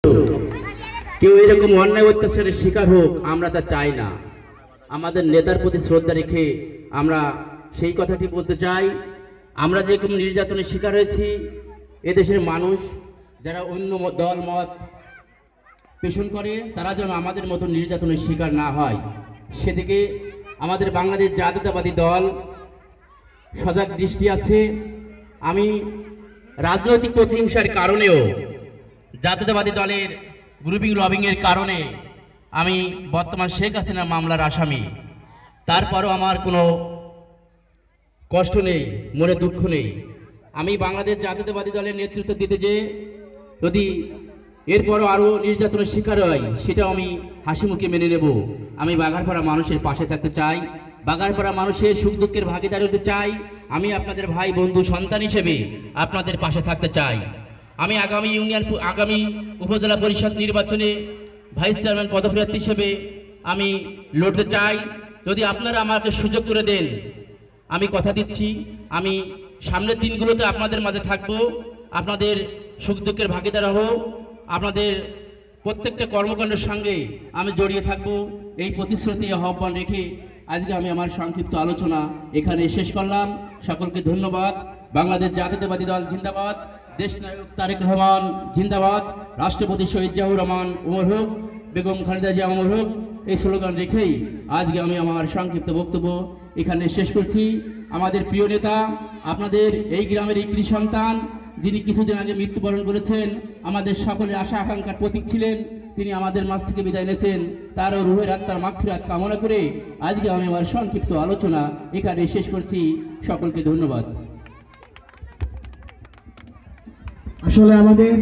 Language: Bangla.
কেউ এরকম অন্যায় অত্যাচারের শিকার হোক আমরা তা চাই না। আমাদের নেতার প্রতি শ্রদ্ধা রেখে আমরা সেই কথাটি বলতে চাই, আমরা যেরকম নির্যাতনের শিকার হয়েছি, এদেশের মানুষ যারা অন্য দল মত পেষণ করে তারা যেন আমাদের মতো নির্যাতনের শিকার না হয়, সেদিকে আমাদের বাংলাদেশ জাতীয়তাবাদী দল সজাগ দৃষ্টি আছে। আমি রাজনৈতিক প্রতিহিংসার কারণেও, জাতীয়তাবাদী দলের গ্রুপিং লবিংয়ের কারণে আমি বর্তমান শেখ হাসিনা মামলার আসামি, তারপরও আমার কোনো কষ্ট নেই, মনে দুঃখ নেই। আমি বাংলাদেশ জাতীয়তাবাদী দলের নেতৃত্ব দিতে যে যদি এরপরও আরও নির্যাতনের শিকার হয় সেটাও আমি হাসি মুখে মেনে নেব। আমি বাগারপাড়া মানুষের পাশে থাকতে চাই, বাগারপাড়া মানুষের সুখ দুঃখের ভাগিদার হতে চাই। আমি আপনাদের ভাই বন্ধু সন্তান হিসেবে আপনাদের পাশে থাকতে চাই। আমি আগামী উপজেলা পরিষদ নির্বাচনে ভাইস চেয়ারম্যান পদপ্রার্থী হিসেবে আমি লড়তে চাই। যদি আপনারা আমাকে সুযোগ করে দেন, আমি কথা দিচ্ছি আমি সামনের দিনগুলোতে আপনাদের মাঝে থাকব, আপনাদের সুখ দুঃখের ভাগিদার হব, আপনাদের প্রত্যেকটা কর্মকাণ্ডের সঙ্গে আমি জড়িয়ে থাকব। এই প্রতিশ্রুতি আহ্বান রেখে আজকে আমি আমার সংক্ষিপ্ত আলোচনা এখানে শেষ করলাম। সকলকে ধন্যবাদ। বাংলাদেশ জাতীয়তাবাদী দল জিন্দাবাদ, দেশনায়ক তারেক রহমান জিন্দাবাদ, রাষ্ট্রপতি শহীদ জিয়াউর রহমান ওমর হোক, বেগম খালেদা জিয়া ওমর হোক, এই স্লোগান রেখেই আজকে আমি আমার সংক্ষিপ্ত বক্তব্য এখানে শেষ করছি। আমাদের প্রিয় নেতা, আপনাদের এই গ্রামের এই কৃষি সন্তান, যিনি কিছুদিন আগে মৃত্যুবরণ করেছেন, আমাদের সকলের আশা আকাঙ্ক্ষার প্রতীক ছিলেন, তিনি আমাদের মাঝ থেকে বিদায় নিয়েছেন। তারও রুহের আত্মার মাগফিরাত কামনা করে আজকে আমি আমার সংক্ষিপ্ত আলোচনা এখানে শেষ করছি। সকলকে ধন্যবাদ। আসলে আমাদের